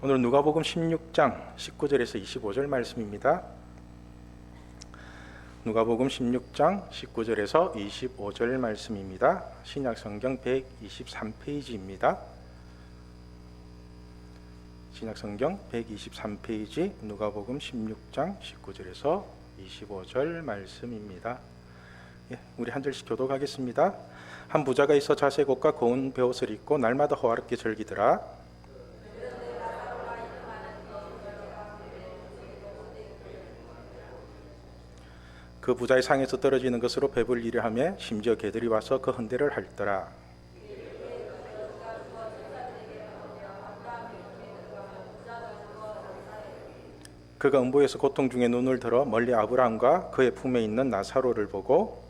오늘은 누가복음 16장 19절에서 25절 말씀입니다. 누가복음 16장 19절에서 25절 말씀입니다. 신약성경 123페이지입니다. 신약성경 123페이지 누가복음 16장 19절에서 25절 말씀입니다. 우리 한 절씩 교독하겠습니다. 한 부자가 있어 자색 옷과 고운 베옷을 입고 날마다 호화롭게 즐기더라. 그 부자의 상에서 떨어지는 것으로 배불리려 하며 심지어 개들이 와서 그 헌대를 핥더라. 그가 음보에서 고통 중에 눈을 들어 멀리 아브라함과 그의 품에 있는 나사로를 보고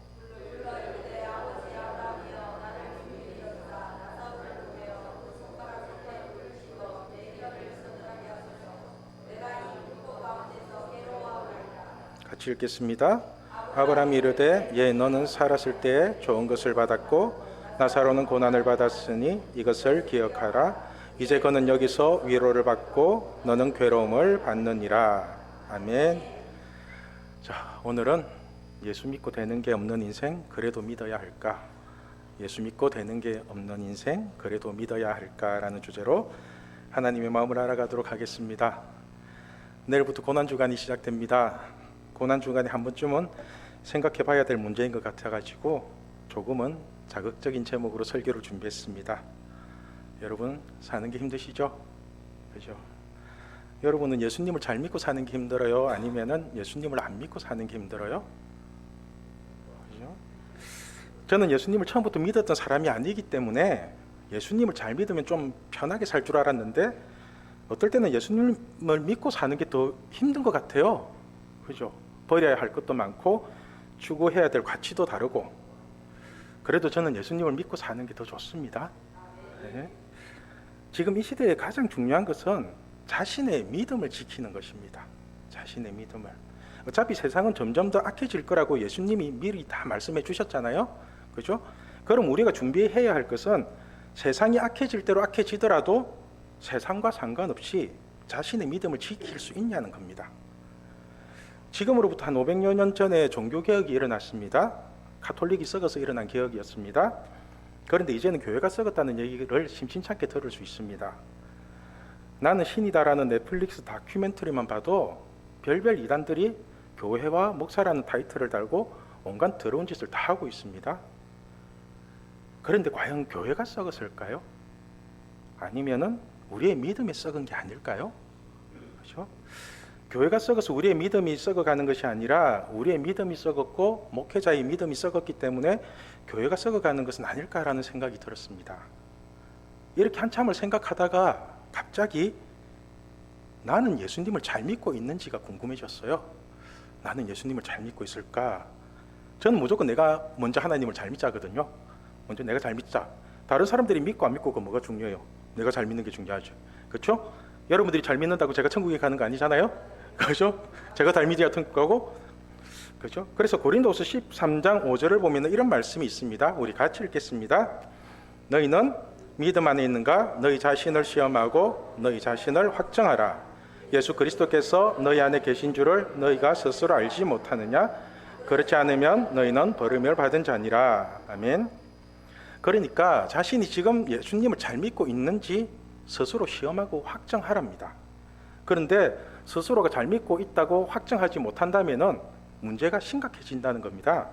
같이 읽겠습니다. 아브라함이 이르되 예 너는 살았을 때에 좋은 것을 받았고 나사로는 고난을 받았으니 이것을 기억하라. 이제 그는 여기서 위로를 받고 너는 괴로움을 받느니라. 아멘. 자, 오늘은 예수 믿고 되는 게 없는 인생 그래도 믿어야 할까? 예수 믿고 되는 게 없는 인생 그래도 믿어야 할까라는 주제로 하나님의 마음을 알아가도록 하겠습니다. 내일부터 고난주간이 시작됩니다. 고난주간에 한 번쯤은 생각해 봐야 될 문제인 것 같아가지고 조금은 자극적인 제목으로 설교를 준비했습니다. 여러분 사는 게 힘드시죠? 그죠? 여러분은 예수님을 잘 믿고 사는 게 힘들어요? 아니면은 예수님을 안 믿고 사는 게 힘들어요? 그죠? 저는 예수님을 처음부터 믿었던 사람이 아니기 때문에 예수님을 잘 믿으면 좀 편하게 살 줄 알았는데 어떨 때는 예수님을 믿고 사는 게 더 힘든 것 같아요. 그죠? 버려야 할 것도 많고 추구해야 될 가치도 다르고 그래도 저는 예수님을 믿고 사는 게 더 좋습니다. 네. 지금 이 시대에 가장 중요한 것은 자신의 믿음을 지키는 것입니다. 자신의 믿음을. 어차피 세상은 점점 더 악해질 거라고 예수님이 미리 다 말씀해 주셨잖아요. 그죠? 그럼 우리가 준비해야 할 것은 세상이 악해질 대로 악해지더라도 세상과 상관없이 자신의 믿음을 지킬 수 있냐는 겁니다. 지금으로부터 한 500여 년 전에 종교개혁이 일어났습니다. 가톨릭이 썩어서 일어난 개혁이었습니다. 그런데 이제는 교회가 썩었다는 얘기를 심심찮게 들을 수 있습니다. 나는 신이다라는 넷플릭스 다큐멘터리만 봐도 별별 이단들이 교회와 목사라는 타이틀을 달고 온갖 더러운 짓을 다 하고 있습니다. 그런데 과연 교회가 썩었을까요? 아니면은 우리의 믿음이 썩은 게 아닐까요? 그렇죠? 교회가 썩어서 우리의 믿음이 썩어가는 것이 아니라 우리의 믿음이 썩었고 목회자의 믿음이 썩었기 때문에 교회가 썩어가는 것은 아닐까라는 생각이 들었습니다. 이렇게 한참을 생각하다가 갑자기 나는 예수님을 잘 믿고 있는지가 궁금해졌어요. 나는 예수님을 잘 믿고 있을까? 저는 무조건 내가 먼저 하나님을 잘 믿자거든요. 먼저 내가 잘 믿자. 다른 사람들이 믿고 안 믿고가 뭐가 중요해요? 내가 잘 믿는 게 중요하죠. 그렇죠? 여러분들이 잘 믿는다고 제가 천국에 가는 거 아니잖아요? 그렇죠? 제가 잘 믿어야 천국가고, 그렇죠? 그래서 고린도후서 13장 5절을 보면 이런 말씀이 있습니다. 우리 같이 읽겠습니다. 너희는 믿음 안에 있는가? 너희 자신을 시험하고 너희 자신을 확정하라. 예수 그리스도께서 너희 안에 계신 줄을 너희가 스스로 알지 못하느냐? 그렇지 않으면 너희는 버림을 받은 자니라. 아멘. 그러니까 자신이 지금 예수님을 잘 믿고 있는지 스스로 시험하고 확정하랍니다. 그런데 스스로가 잘 믿고 있다고 확정하지 못한다면 문제가 심각해진다는 겁니다.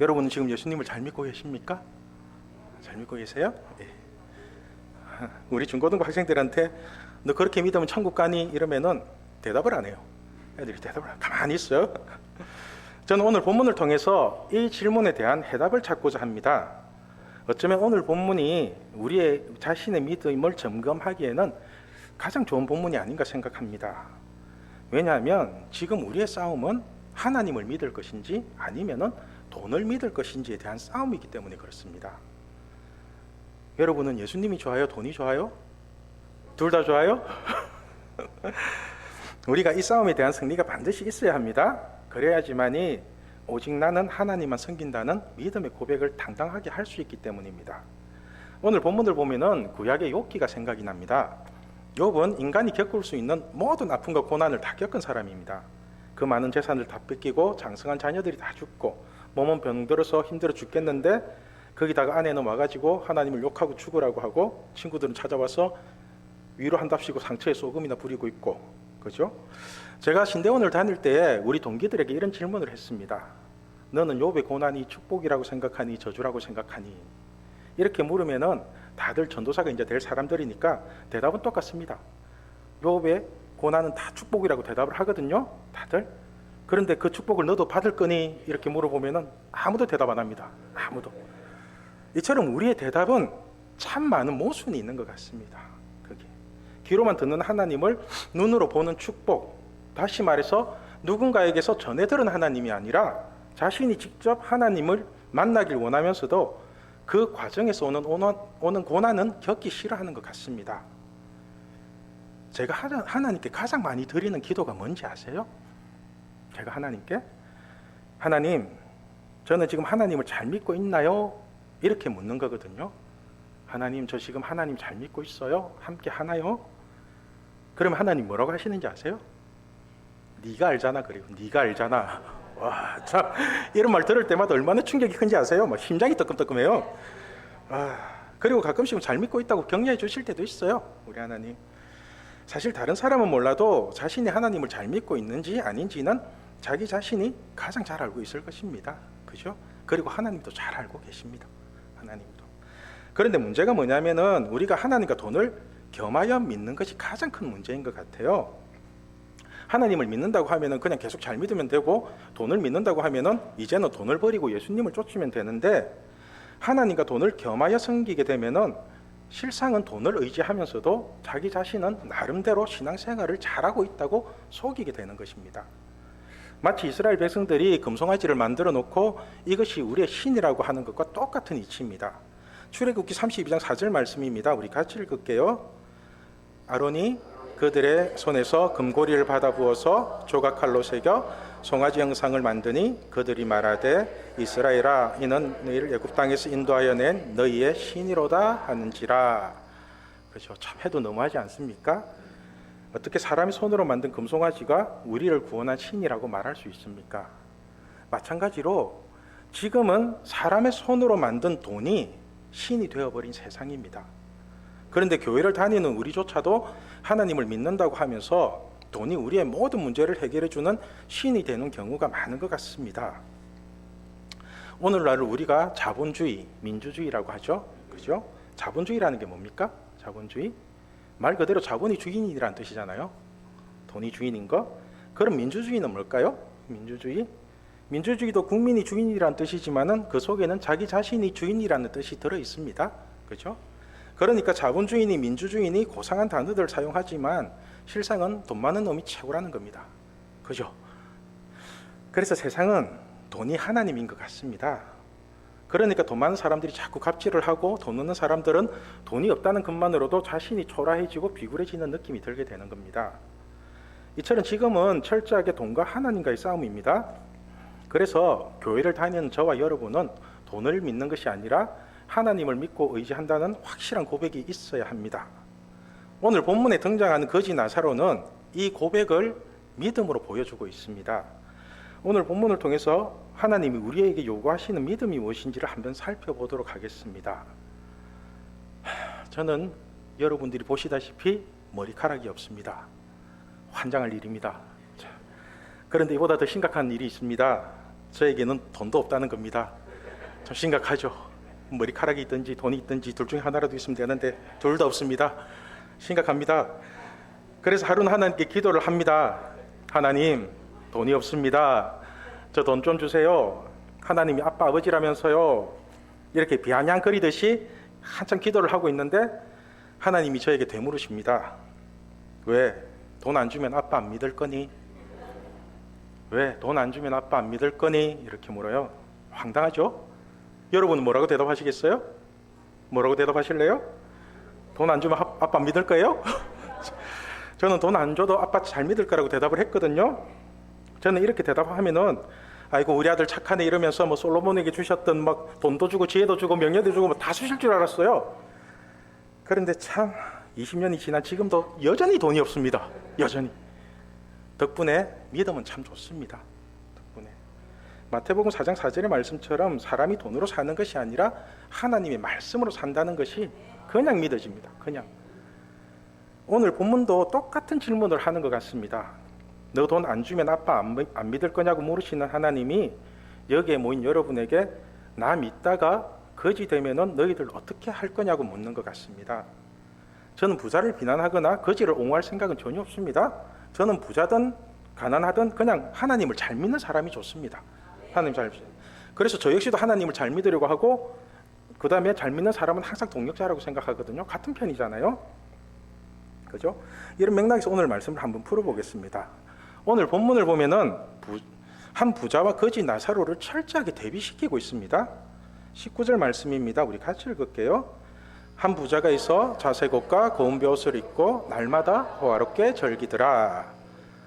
여러분은 지금 예수님을 잘 믿고 계십니까? 잘 믿고 계세요? 네. 우리 중고등부 학생들한테 너 그렇게 믿으면 천국 가니? 이러면은 대답을 안 해요. 애들이 대답을 가만히 있어요. 저는 오늘 본문을 통해서 이 질문에 대한 해답을 찾고자 합니다. 어쩌면 오늘 본문이 우리의 자신의 믿음을 점검하기에는 가장 좋은 본문이 아닌가 생각합니다. 왜냐하면 지금 우리의 싸움은 하나님을 믿을 것인지 아니면은 돈을 믿을 것인지에 대한 싸움이기 때문에 그렇습니다. 여러분은 예수님이 좋아요? 돈이 좋아요? 둘 다 좋아요? 우리가 이 싸움에 대한 승리가 반드시 있어야 합니다. 그래야지만이 오직 나는 하나님만 섬긴다는 믿음의 고백을 당당하게 할 수 있기 때문입니다. 오늘 본문을 보면은 구약의 욥기가 생각이 납니다. 욥은 인간이 겪을 수 있는 모든 아픔과 고난을 다 겪은 사람입니다. 그 많은 재산을 다 뺏기고 장성한 자녀들이 다 죽고 몸은 병들어서 힘들어 죽겠는데 거기다가 아내는 와가지고 하나님을 욕하고 죽으라고 하고 친구들은 찾아와서 위로한답시고 상처에 소금이나 부리고 있고, 그죠? 제가 신대원을 다닐 때 우리 동기들에게 이런 질문을 했습니다. 너는 욥의 고난이 축복이라고 생각하니 저주라고 생각하니? 이렇게 물으면은 다들 전도사가 이제 될 사람들이니까 대답은 똑같습니다. 욥의 고난은 다 축복이라고 대답을 하거든요, 다들. 그런데 그 축복을 너도 받을 거니? 이렇게 물어보면은 아무도 대답 안 합니다. 아무도. 이처럼 우리의 대답은 참 많은 모순이 있는 것 같습니다. 그게 귀로만 듣는 하나님을 눈으로 보는 축복, 다시 말해서 누군가에게서 전해 들은 하나님이 아니라 자신이 직접 하나님을 만나길 원하면서도 그 과정에서 오는 고난은 겪기 싫어하는 것 같습니다. 제가 하나님께 가장 많이 드리는 기도가 뭔지 아세요? 제가 하나님께, 하나님, 저는 지금 하나님을 잘 믿고 있나요? 이렇게 묻는 거거든요. 하나님, 저 지금 하나님 잘 믿고 있어요? 함께 하나요? 그러면 하나님 뭐라고 하시는지 아세요? 네가 알잖아. 그래요. 네가 알잖아. 와, 참, 이런 말 들을 때마다 얼마나 충격이 큰지 아세요? 막 심장이 뜨끔뜨끔해요. 그리고 가끔씩은 잘 믿고 있다고 격려해 주실 때도 있어요, 우리 하나님. 사실 다른 사람은 몰라도 자신이 하나님을 잘 믿고 있는지 아닌지는 자기 자신이 가장 잘 알고 있을 것입니다. 그죠? 그리고 하나님도 잘 알고 계십니다. 하나님도. 그런데 문제가 뭐냐면은 우리가 하나님과 돈을 겸하여 믿는 것이 가장 큰 문제인 것 같아요. 하나님을 믿는다고 하면은 그냥 계속 잘 믿으면 되고, 돈을 믿는다고 하면은 이제는 돈을 버리고 예수님을 쫓으면 되는데, 하나님과 돈을 겸하여 섬기게 되면은 실상은 돈을 의지하면서도 자기 자신은 나름대로 신앙생활을 잘하고 있다고 속이게 되는 것입니다. 마치 이스라엘 백성들이 금송아지를 만들어 놓고 이것이 우리의 신이라고 하는 것과 똑같은 이치입니다. 출애굽기 32장 4절 말씀입니다. 우리 같이 읽을게요. 아론이 그들의 손에서 금고리를 받아 부어서 조각칼로 새겨 송아지 형상을 만드니 그들이 말하되 이스라엘아, 이는 너희를 애굽 땅에서 인도하여 낸 너희의 신이로다 하는지라. 그렇죠? 참 해도 너무하지 않습니까? 어떻게 사람의 손으로 만든 금송아지가 우리를 구원한 신이라고 말할 수 있습니까? 마찬가지로 지금은 사람의 손으로 만든 돈이 신이 되어버린 세상입니다. 그런데 교회를 다니는 우리조차도 하나님을 믿는다고 하면서 돈이 우리의 모든 문제를 해결해주는 신이 되는 경우가 많은 것 같습니다. 오늘날 우리가 자본주의, 민주주의라고 하죠. 그죠? 자본주의라는 게 뭡니까? 자본주의? 말 그대로 자본이 주인이라는 뜻이잖아요. 돈이 주인인 거. 그럼 민주주의는 뭘까요? 민주주의? 민주주의도 국민이 주인이라는 뜻이지만은 그 속에는 자기 자신이 주인이라는 뜻이 들어 있습니다. 그죠? 그러니까 자본주의니 민주주의니 고상한 단어들을 사용하지만 실상은 돈 많은 놈이 최고라는 겁니다. 그죠? 그래서 세상은 돈이 하나님인 것 같습니다. 그러니까 돈 많은 사람들이 자꾸 갑질을 하고 돈 없는 사람들은 돈이 없다는 것만으로도 자신이 초라해지고 비굴해지는 느낌이 들게 되는 겁니다. 이처럼 지금은 철저하게 돈과 하나님과의 싸움입니다. 그래서 교회를 다니는 저와 여러분은 돈을 믿는 것이 아니라 하나님을 믿고 의지한다는 확실한 고백이 있어야 합니다. 오늘 본문에 등장하는 거지 나사로는 이 고백을 믿음으로 보여주고 있습니다. 오늘 본문을 통해서 하나님이 우리에게 요구하시는 믿음이 무엇인지를 한번 살펴보도록 하겠습니다. 저는 여러분들이 보시다시피 머리카락이 없습니다. 환장할 일입니다. 그런데 이보다 더 심각한 일이 있습니다. 저에게는 돈도 없다는 겁니다. 좀 심각하죠. 머리카락이 있든지 돈이 있든지 둘 중에 하나라도 있으면 되는데 둘 다 없습니다. 심각합니다. 그래서 하루는 하나님께 기도를 합니다. 하나님, 돈이 없습니다. 저 돈 좀 주세요. 하나님이 아빠 아버지라면서요. 이렇게 비아냥거리듯이 한참 기도를 하고 있는데 하나님이 저에게 되물으십니다. 왜? 돈 안 주면 아빠 안 믿을 거니? 왜? 돈 안 주면 아빠 안 믿을 거니? 이렇게 물어요. 황당하죠? 여러분은 뭐라고 대답하시겠어요? 뭐라고 대답하실래요? 돈 안 주면 아빠 믿을 거예요? 저는 돈 안 줘도 아빠 잘 믿을 거라고 대답을 했거든요. 저는 이렇게 대답하면은 아이고 우리 아들 착하네 이러면서 뭐 솔로몬에게 주셨던 막 돈도 주고 지혜도 주고 명예도 주고 뭐 다 주실 줄 알았어요. 그런데 참 20년이 지난 지금도 여전히 돈이 없습니다. 여전히. 덕분에 믿음은 참 좋습니다. 덕분에. 마태복음 4장 4절의 말씀처럼 사람이 돈으로 사는 것이 아니라 하나님의 말씀으로 산다는 것이 그냥 믿어집니다. 그냥. 오늘 본문도 똑같은 질문을 하는 것 같습니다. 너 돈 안 주면 아빠 안 믿을 거냐고 물으시는 하나님이 여기에 모인 여러분에게 나 믿다가 거지 되면은 너희들 어떻게 할 거냐고 묻는 것 같습니다. 저는 부자를 비난하거나 거지를 옹호할 생각은 전혀 없습니다. 저는 부자든 가난하든 그냥 하나님을 잘 믿는 사람이 좋습니다. 하나님 잘 믿어요. 그래서 저 역시도 하나님을 잘 믿으려고 하고 그 다음에 잘 믿는 사람은 항상 동력자라고 생각하거든요. 같은 편이잖아요. 그죠? 이런 맥락에서 오늘 말씀을 한번 풀어보겠습니다. 오늘 본문을 보면은 한 부자와 거지 나사로를 철저하게 대비시키고 있습니다. 19절 말씀입니다. 우리 같이 읽을게요. 한 부자가 있어 자색 옷과 고운 벼옷을 입고 날마다 호화롭게 즐기더라.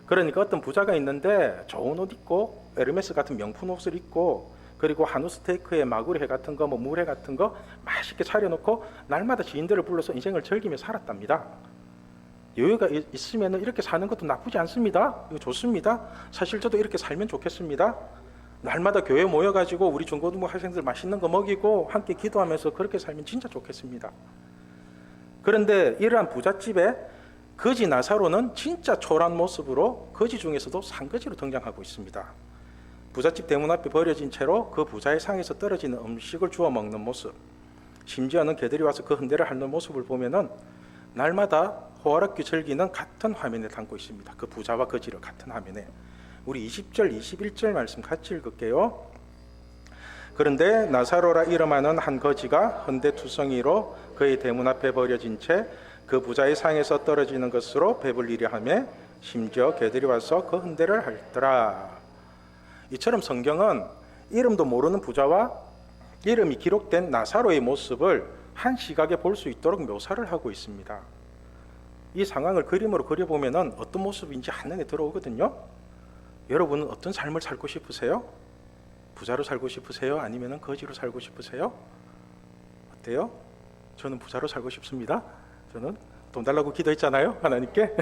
그러니까 어떤 부자가 있는데 좋은 옷 입고 에르메스 같은 명품 옷을 입고 그리고 한우 스테이크에 마구리회 같은 거, 물회 같은 거 맛있게 차려놓고 날마다 지인들을 불러서 인생을 즐기며 살았답니다. 여유가 있으면 이렇게 사는 것도 나쁘지 않습니다. 이거 좋습니다. 사실 저도 이렇게 살면 좋겠습니다. 날마다 교회 모여가지고 우리 중고등부 학생들 맛있는 거 먹이고 함께 기도하면서 그렇게 살면 진짜 좋겠습니다. 그런데 이러한 부잣집에 거지 나사로는 진짜 초라한 모습으로 거지 중에서도 상거지로 등장하고 있습니다. 부잣집 대문 앞에 버려진 채로 그 부자의 상에서 떨어지는 음식을 주워 먹는 모습, 심지어는 개들이 와서 그 흔대를 핥는 모습을 보면은 날마다 호화롭게 즐기는 같은 화면에 담고 있습니다. 그 부자와 거지를 같은 화면에. 우리 20절, 21절 말씀 같이 읽을게요. 그런데 나사로라 이름하는 한 거지가 헌데투성이로 그의 대문 앞에 버려진 채 그 부자의 상에서 떨어지는 것으로 배불리려 하며 심지어 개들이 와서 그 헌데를 핥더라. 이처럼 성경은 이름도 모르는 부자와 이름이 기록된 나사로의 모습을 한 시각에 볼 수 있도록 묘사를 하고 있습니다. 이 상황을 그림으로 그려보면 어떤 모습인지 한눈에 들어오거든요. 여러분은 어떤 삶을 살고 싶으세요? 부자로 살고 싶으세요? 아니면 거지로 살고 싶으세요? 어때요? 저는 부자로 살고 싶습니다. 저는 돈 달라고 기도했잖아요, 하나님께.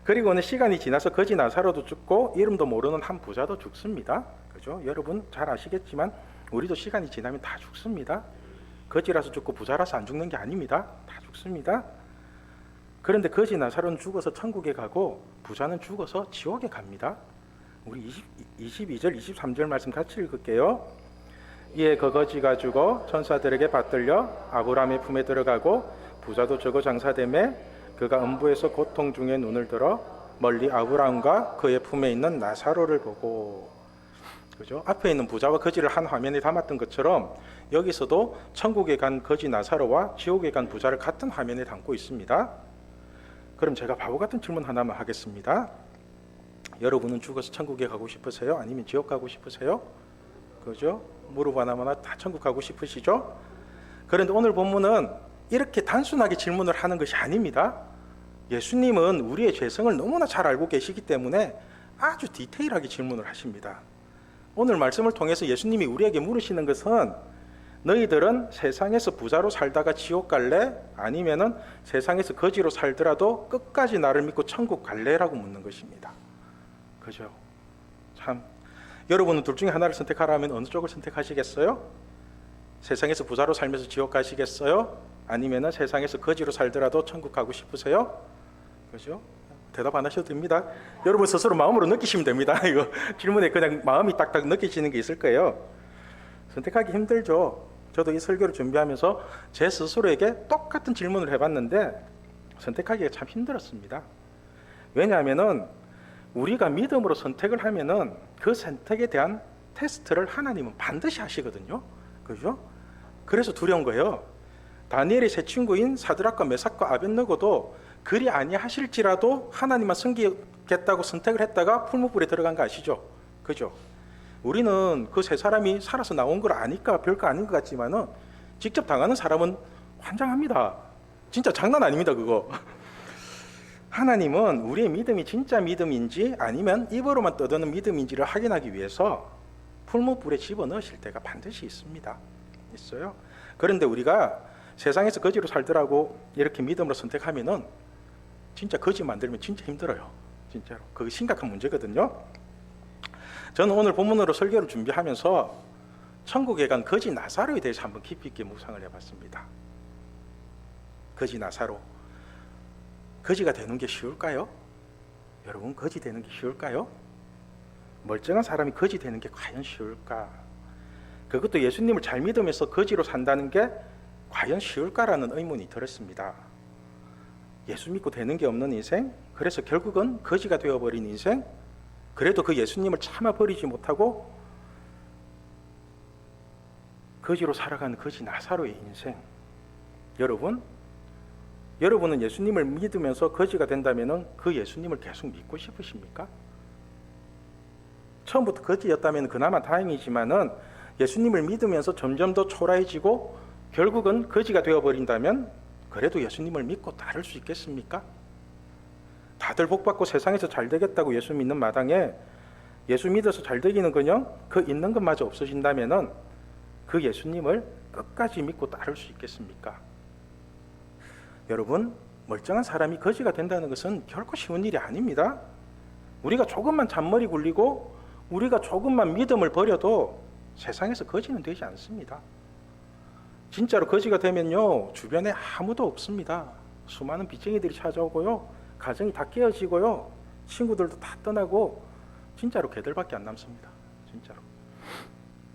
그리고는 시간이 지나서 거지 나사로도 죽고 이름도 모르는 한 부자도 죽습니다. 그죠? 여러분 잘 아시겠지만 우리도 시간이 지나면 다 죽습니다. 거지라서 죽고 부자라서 안 죽는 게 아닙니다. 다 죽습니다. 그런데 거지 나사로는 죽어서 천국에 가고 부자는 죽어서 지옥에 갑니다. 우리 22절, 23절 말씀 같이 읽을게요. 이에 그 거지가 죽어 천사들에게 받들려 아브라함의 품에 들어가고 부자도 저거 장사되매 그가 음부에서 고통 중에 눈을 들어 멀리 아브라함과 그의 품에 있는 나사로를 보고. 그죠? 앞에 있는 부자와 거지를 한 화면에 담았던 것처럼 여기서도 천국에 간 거지 나사로와 지옥에 간 부자를 같은 화면에 담고 있습니다. 그럼 제가 바보 같은 질문 하나만 하겠습니다. 여러분은 죽어서 천국에 가고 싶으세요? 아니면 지옥 가고 싶으세요? 그죠? 무릎 하나마나 다 천국 가고 싶으시죠? 그런데 오늘 본문은 이렇게 단순하게 질문을 하는 것이 아닙니다. 예수님은 우리의 죄성을 너무나 잘 알고 계시기 때문에 아주 디테일하게 질문을 하십니다. 오늘 말씀을 통해서 예수님이 우리에게 물으시는 것은 너희들은 세상에서 부자로 살다가 지옥 갈래? 아니면은 세상에서 거지로 살더라도 끝까지 나를 믿고 천국 갈래라고 묻는 것입니다. 그죠? 참, 여러분은 둘 중에 하나를 선택하라면 어느 쪽을 선택하시겠어요? 세상에서 부자로 살면서 지옥 가시겠어요? 아니면은 세상에서 거지로 살더라도 천국 가고 싶으세요? 그죠? 대답 안 하셔도 됩니다. 여러분 스스로 마음으로 느끼시면 됩니다. 이거 질문에 그냥 마음이 딱딱 느껴지는 게 있을 거예요. 선택하기 힘들죠. 저도 이 설교를 준비하면서 제 스스로에게 똑같은 질문을 해봤는데 선택하기가 참 힘들었습니다. 왜냐하면은 우리가 믿음으로 선택을 하면은 그 선택에 대한 테스트를 하나님은 반드시 하시거든요. 그죠? 그래서 두려운 거예요. 다니엘의 세 친구인 사드락과 메삭과 아벳느고도 그리 아니하실지라도 하나님만 섬기겠다고 선택을 했다가 풀무불에 들어간 거 아시죠? 그죠? 우리는 그 세 사람이 살아서 나온 걸 아니까 별거 아닌 것 같지만은 직접 당하는 사람은 환장합니다. 진짜 장난 아닙니다, 그거. 하나님은 우리의 믿음이 진짜 믿음인지 아니면 입으로만 떠드는 믿음인지를 확인하기 위해서 풀무불에 집어넣으실 때가 반드시 있습니다. 있어요. 그런데 우리가 세상에서 거지로 살더라고 이렇게 믿음으로 선택하면은 진짜 거지 만들면 진짜 힘들어요. 진짜로 그게 심각한 문제거든요. 저는 오늘 본문으로 설교를 준비하면서 천국에 간 거지 나사로에 대해서 한번 깊이 있게 묵상을 해봤습니다. 거지 나사로, 거지가 되는 게 쉬울까요? 여러분, 거지 되는 게 쉬울까요? 멀쩡한 사람이 거지 되는 게 과연 쉬울까? 그것도 예수님을 잘 믿으면서 거지로 산다는 게 과연 쉬울까라는 의문이 들었습니다. 예수 믿고 되는 게 없는 인생, 그래서 결국은 거지가 되어버린 인생, 그래도 그 예수님을 참아 버리지 못하고 거지로 살아가는 거지 나사로의 인생. 여러분은 예수님을 믿으면서 거지가 된다면 그 예수님을 계속 믿고 싶으십니까? 처음부터 거지였다면 그나마 다행이지만은 예수님을 믿으면서 점점 더 초라해지고 결국은 거지가 되어버린다면 그래도 예수님을 믿고 따를 수 있겠습니까? 다들 복받고 세상에서 잘 되겠다고 예수 믿는 마당에 예수 믿어서 잘 되기는커녕 그 있는 것마저 없어진다면은 그 예수님을 끝까지 믿고 따를 수 있겠습니까? 여러분, 멀쩡한 사람이 거지가 된다는 것은 결코 쉬운 일이 아닙니다. 우리가 조금만 잔머리 굴리고 우리가 조금만 믿음을 버려도 세상에서 거지는 되지 않습니다. 진짜로 거지가 되면요, 주변에 아무도 없습니다. 수많은 빚쟁이들이 찾아오고요, 가정이 다 깨어지고요, 친구들도 다 떠나고 진짜로 걔들밖에 안 남습니다. 진짜로.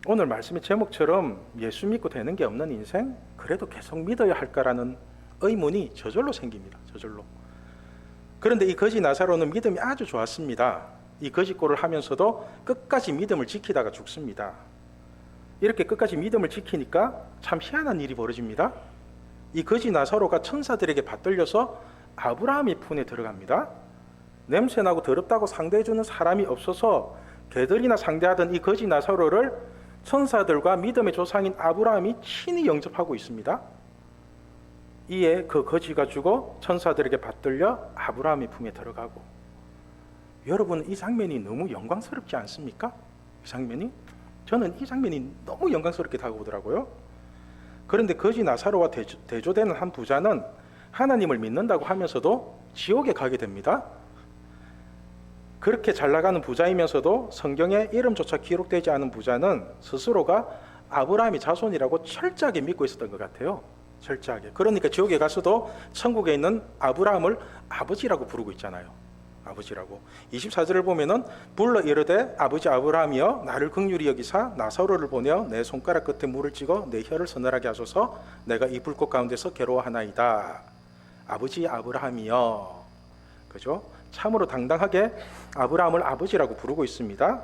오늘 말씀의 제목처럼 예수 믿고 되는 게 없는 인생, 그래도 계속 믿어야 할까라는 의문이 저절로 생깁니다. 저절로. 그런데 이 거지 나사로는 믿음이 아주 좋았습니다. 이 거지꼴을 하면서도 끝까지 믿음을 지키다가 죽습니다. 이렇게 끝까지 믿음을 지키니까 참 희한한 일이 벌어집니다. 이 거지 나사로가 천사들에게 받들려서 아브라함의 품에 들어갑니다. 냄새나고 더럽다고 상대해주는 사람이 없어서 개들이나 상대하던 이 거지 나사로를 천사들과 믿음의 조상인 아브라함이 친히 영접하고 있습니다. 이에 그 거지가 죽어 천사들에게 받들려 아브라함의 품에 들어가고, 여러분, 이 장면이 너무 영광스럽지 않습니까? 이 장면이? 저는 이 장면이 너무 영광스럽게 다가오더라고요. 그런데 거지 나사로와 대조되는 한 부자는 하나님을 믿는다고 하면서도 지옥에 가게 됩니다. 그렇게 잘 나가는 부자이면서도 성경에 이름조차 기록되지 않은 부자는 스스로가 아브라함의 자손이라고 철저하게 믿고 있었던 것 같아요. 철저하게. 그러니까 지옥에 가서도 천국에 있는 아브라함을 아버지라고 부르고 있잖아요. 아버지라고. 24절을 보면은 불러 이르되 아버지 아브라함이여 나를 긍휼히 여기사 나사로를 보내어 내 손가락 끝에 물을 찍어 내 혀를 서늘하게 하소서 내가 이 불꽃 가운데서 괴로워하나이다. 아버지 아브라함이여. 그죠? 참으로 당당하게 아브라함을 아버지라고 부르고 있습니다.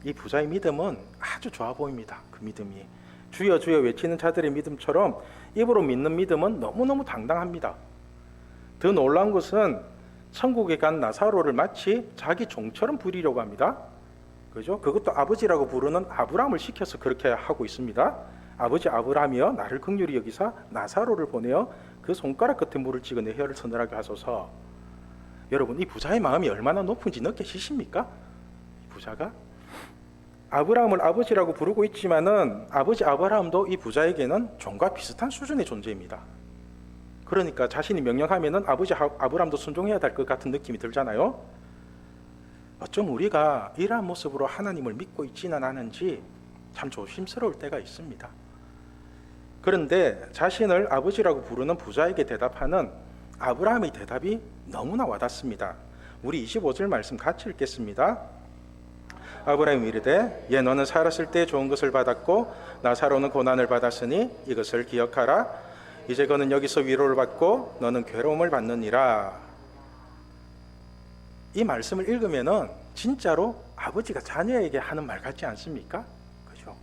이 부자의 믿음은 아주 좋아 보입니다. 그 믿음이 주여 주여 외치는 자들의 믿음처럼 입으로 믿는 믿음은 너무너무 당당합니다. 더 놀라운 것은 천국에 간 나사로를 마치 자기 종처럼 부리려고 합니다. 그죠? 그것도 아버지라고 부르는 아브라함을 시켜서 그렇게 하고 있습니다. 아버지 아브라함이여 나를 긍휼히 여기사 나사로를 보내어 그 손가락 끝에 물을 찍어 내 혀를 서늘하게 하소서. 여러분, 이 부자의 마음이 얼마나 높은지 느끼십니까? 이 부자가 아브라함을 아버지라고 부르고 있지만은 아버지 아브라함도 이 부자에게는 종과 비슷한 수준의 존재입니다. 그러니까 자신이 명령하면은 아버지 아브라함도 순종해야 될 것 같은 느낌이 들잖아요. 어쩜 우리가 이러한 모습으로 하나님을 믿고 있지는 않은지 참 조심스러울 때가 있습니다. 그런데 자신을 아버지라고 부르는 부자에게 대답하는 아브라함의 대답이 너무나 와닿습니다. 우리 25절 말씀 같이 읽겠습니다. 아브라함이 이르되 예 너는 살았을 때 좋은 것을 받았고 나사로는 고난을 받았으니 이것을 기억하라. 이제 그는 여기서 위로를 받고 너는 괴로움을 받느니라. 이 말씀을 읽으면은 진짜로 아버지가 자녀에게 하는 말 같지 않습니까? 그죠?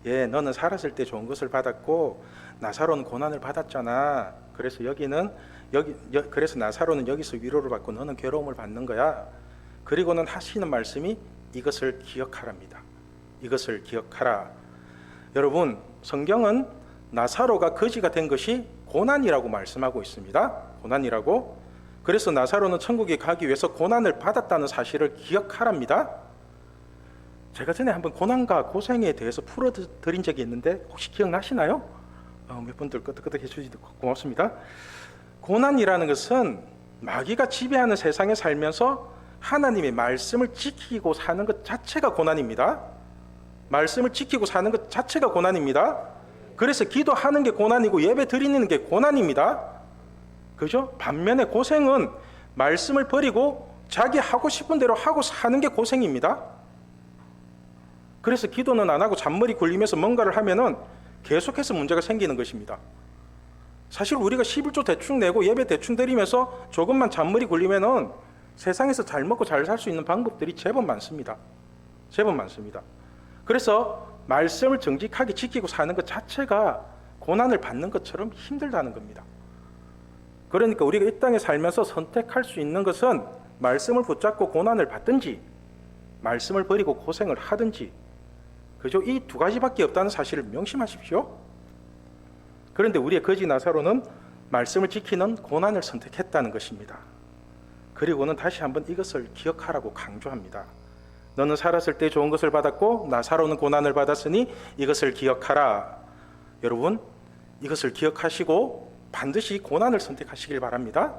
예 너는 살았을 때 좋은 것을 받았고 나사로는 고난을 받았잖아. 그래서 그래서 나사로는 여기서 위로를 받고 너는 괴로움을 받는 거야. 그리고는 하시는 말씀이 이것을 기억하랍니다. 이것을 기억하라. 여러분, 성경은 나사로가 거지가 된 것이 고난이라고 말씀하고 있습니다. 고난이라고. 그래서 나사로는 천국에 가기 위해서 고난을 받았다는 사실을 기억하랍니다. 제가 전에 한번 고난과 고생에 대해서 풀어드린 적이 있는데 혹시 기억나시나요? 몇 분들 끄덕끄덕 해주시도 고맙습니다. 고난이라는 것은 마귀가 지배하는 세상에 살면서 하나님의 말씀을 지키고 사는 것 자체가 고난입니다. 말씀을 지키고 사는 것 자체가 고난입니다. 그래서 기도하는 게 고난이고 예배 드리는 게 고난입니다. 그죠? 반면에 고생은 말씀을 버리고 자기 하고 싶은 대로 하고 사는 게 고생입니다. 그래서 기도는 안 하고 잔머리 굴리면서 뭔가를 하면은 계속해서 문제가 생기는 것입니다. 사실 우리가 11조 대충 내고 예배 대충 드리면서 조금만 잔머리 굴리면은 세상에서 잘 먹고 잘 살 수 있는 방법들이 제법 많습니다. 제법 많습니다. 그래서 말씀을 정직하게 지키고 사는 것 자체가 고난을 받는 것처럼 힘들다는 겁니다. 그러니까 우리가 이 땅에 살면서 선택할 수 있는 것은 말씀을 붙잡고 고난을 받든지 말씀을 버리고 고생을 하든지, 그죠? 이 두 가지밖에 없다는 사실을 명심하십시오. 그런데 우리의 거지 나사로는 말씀을 지키는 고난을 선택했다는 것입니다. 그리고는 다시 한번 이것을 기억하라고 강조합니다. 너는 살았을 때 좋은 것을 받았고 나사로는 고난을 받았으니 이것을 기억하라. 여러분, 이것을 기억하시고 반드시 고난을 선택하시길 바랍니다.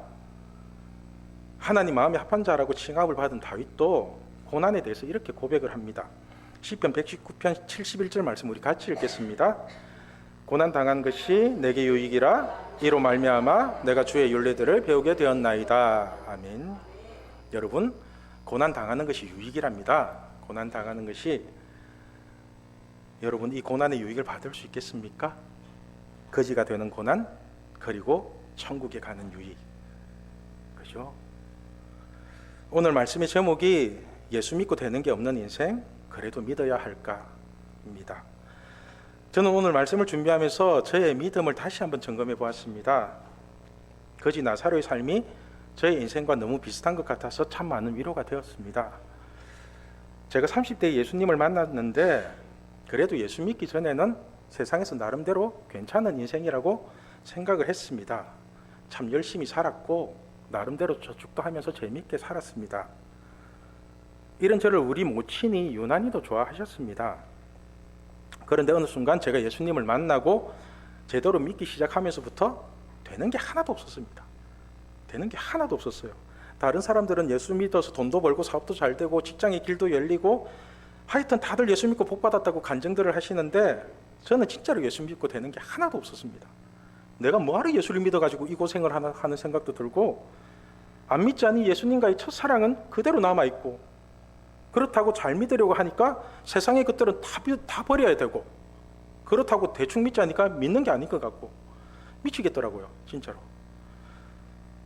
하나님 마음에 합한 자라고 칭함을 받은 다윗도 고난에 대해서 이렇게 고백을 합니다. 시편 119편 71절 말씀 우리 같이 읽겠습니다. 고난 당한 것이 내게 유익이라 이로 말미암아 내가 주의 율례들을 배우게 되었나이다. 아멘. 여러분, 고난 당하는 것이 유익이랍니다. 고난 당하는 것이, 여러분 이 고난의 유익을 받을 수 있겠습니까? 거지가 되는 고난, 그리고 천국에 가는 유익. 그죠? 오늘 말씀의 제목이 예수 믿고 되는 게 없는 인생, 그래도 믿어야 할까입니다. 저는 오늘 말씀을 준비하면서 저의 믿음을 다시 한번 점검해 보았습니다. 거지 나사로의 삶이 저의 인생과 너무 비슷한 것 같아서 참 많은 위로가 되었습니다. 제가 30대에 예수님을 만났는데 그래도 예수 믿기 전에는 세상에서 나름대로 괜찮은 인생이라고 생각을 했습니다. 참 열심히 살았고 나름대로 저축도 하면서 재밌게 살았습니다. 이런 저를 우리 모친이 유난히도 좋아하셨습니다. 그런데 어느 순간 제가 예수님을 만나고 제대로 믿기 시작하면서부터 되는 게 하나도 없었습니다. 되는 게 하나도 없었어요. 다른 사람들은 예수 믿어서 돈도 벌고 사업도 잘 되고 직장의 길도 열리고 하여튼 다들 예수 믿고 복 받았다고 간증들을 하시는데 저는 진짜로 예수 믿고 되는 게 하나도 없었습니다. 내가 뭐하러 예수를 믿어가지고 이 고생을 하는 생각도 들고, 안 믿자니 예수님과의 첫사랑은 그대로 남아있고, 그렇다고 잘 믿으려고 하니까 세상의 것들은 다 버려야 되고, 그렇다고 대충 믿자니까 믿는 게 아닌 것 같고, 미치겠더라고요. 진짜로.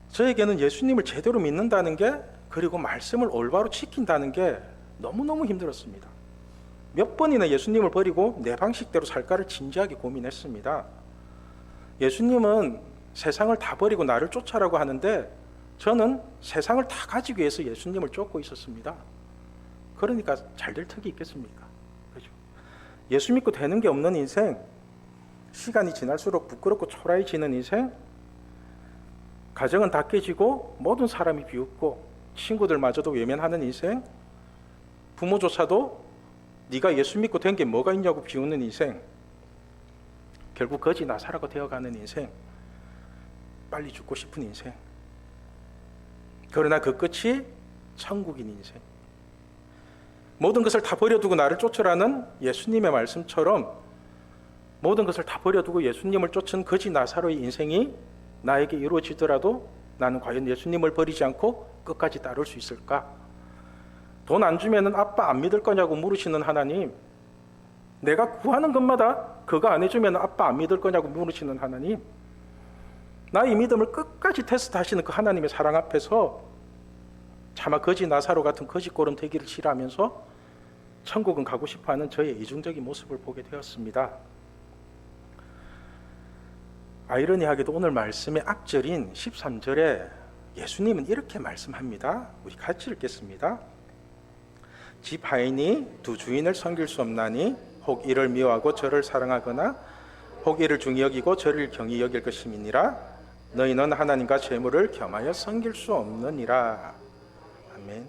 저에게는 예수님을 제대로 믿는다는 게, 그리고 말씀을 올바로 지킨다는 게 너무너무 힘들었습니다. 몇 번이나 예수님을 버리고 내 방식대로 살까를 진지하게 고민했습니다. 예수님은 세상을 다 버리고 나를 쫓아라고 하는데 저는 세상을 다 가지기 위해서 예수님을 쫓고 있었습니다. 그러니까 잘 될 턱이 있겠습니까? 그렇죠? 예수 믿고 되는 게 없는 인생, 시간이 지날수록 부끄럽고 초라해지는 인생, 가정은 다 깨지고 모든 사람이 비웃고 친구들마저도 외면하는 인생, 부모조차도 네가 예수 믿고 된 게 뭐가 있냐고 비웃는 인생, 결국 거지 나사라가 되어가는 인생, 빨리 죽고 싶은 인생, 그러나 그 끝이 천국인 인생, 모든 것을 다 버려두고 나를 쫓으라는 예수님의 말씀처럼 모든 것을 다 버려두고 예수님을 쫓은 거지 나사로의 인생이 나에게 이루어지더라도 나는 과연 예수님을 버리지 않고 끝까지 따를 수 있을까? 돈 안 주면은 아빠 안 믿을 거냐고 물으시는 하나님, 내가 구하는 것마다 그거 안 해주면 아빠 안 믿을 거냐고 물으시는 하나님, 나의 믿음을 끝까지 테스트하시는 그 하나님의 사랑 앞에서 차마 거지 나사로 같은 거지꼴은 되기를 싫어하면서 천국은 가고 싶어하는 저의 이중적인 모습을 보게 되었습니다. 아이러니하게도 오늘 말씀의 앞절인 13절에 예수님은 이렇게 말씀합니다. 우리 같이 읽겠습니다. 집 하인이 두 주인을 섬길 수 없나니 혹 이를 미워하고 저를 사랑하거나 혹 이를 중히 여기고 저를 경히 여길 것임이니라. 너희는 하나님과 재물을 겸하여 섬길 수 없느니라. 아멘.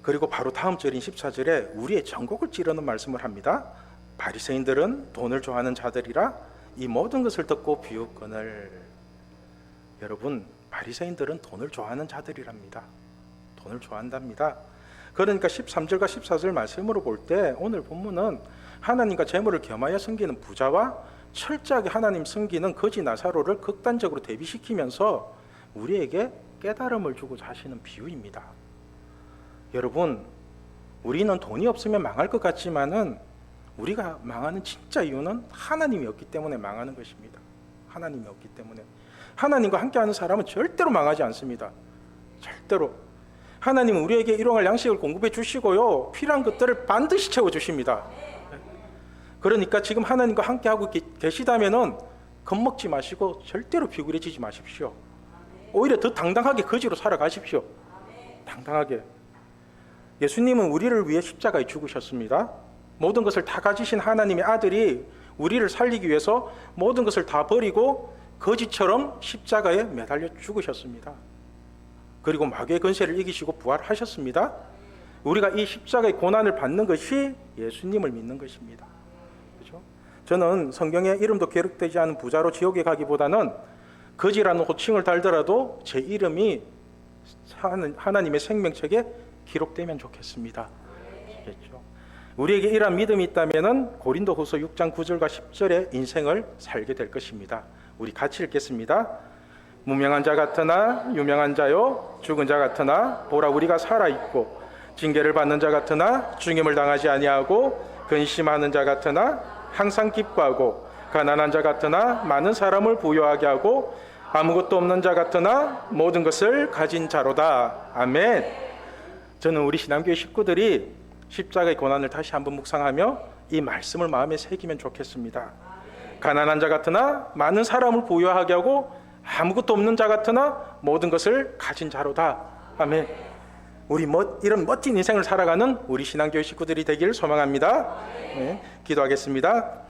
그리고 바로 다음 절인 14절에 우리의 전곡을 찌르는 말씀을 합니다. 바리새인들은 돈을 좋아하는 자들이라 이 모든 것을 듣고 비웃거늘. 여러분, 바리새인들은 돈을 좋아하는 자들이랍니다. 돈을 좋아한답니다. 그러니까 13절과 14절 말씀으로 볼 때 오늘 본문은 하나님과 재물을 겸하여 섬기는 부자와 철저하게 하나님 섬기는 거지 나사로를 극단적으로 대비시키면서 우리에게 깨달음을 주고자 하시는 비유입니다. 여러분, 우리는 돈이 없으면 망할 것 같지만은 우리가 망하는 진짜 이유는 하나님이 없기 때문에 망하는 것입니다. 하나님이 없기 때문에. 하나님과 함께하는 사람은 절대로 망하지 않습니다. 절대로. 하나님은 우리에게 일용할 양식을 공급해 주시고요, 필요한 것들을 반드시 채워주십니다. 그러니까 지금 하나님과 함께하고 계시다면은 겁먹지 마시고 절대로 비굴해지지 마십시오. 오히려 더 당당하게 거지로 살아가십시오. 당당하게. 예수님은 우리를 위해 십자가에 죽으셨습니다. 모든 것을 다 가지신 하나님의 아들이 우리를 살리기 위해서 모든 것을 다 버리고 거지처럼 십자가에 매달려 죽으셨습니다. 그리고 마귀의 권세를 이기시고 부활하셨습니다. 우리가 이 십자가의 고난을 받는 것이 예수님을 믿는 것입니다. 그렇죠? 저는 성경에 이름도 기록되지 않은 부자로 지옥에 가기보다는 거지라는 호칭을 달더라도 제 이름이 하나님의 생명책에 기록되면 좋겠습니다. 그렇죠? 우리에게 이러한 믿음이 있다면 고린도후서 6장 9절과 10절의 인생을 살게 될 것입니다. 우리 같이 읽겠습니다. 무명한 자 같으나 유명한 자요, 죽은 자 같으나 보라 우리가 살아있고, 징계를 받는 자 같으나 죽임을 당하지 아니하고, 근심하는 자 같으나 항상 기뻐하고, 가난한 자 같으나 많은 사람을 부유하게 하고, 아무것도 없는 자 같으나 모든 것을 가진 자로다. 아멘. 저는 우리 신앙교회 식구들이 십자가의 고난을 다시 한번 묵상하며 이 말씀을 마음에 새기면 좋겠습니다. 가난한 자 같으나 많은 사람을 부유하게 하고, 아무것도 없는 자 같으나 모든 것을 가진 자로다. 아멘. 우리 이런 멋진 인생을 살아가는 우리 신앙교회 식구들이 되기를 소망합니다. 네, 기도하겠습니다.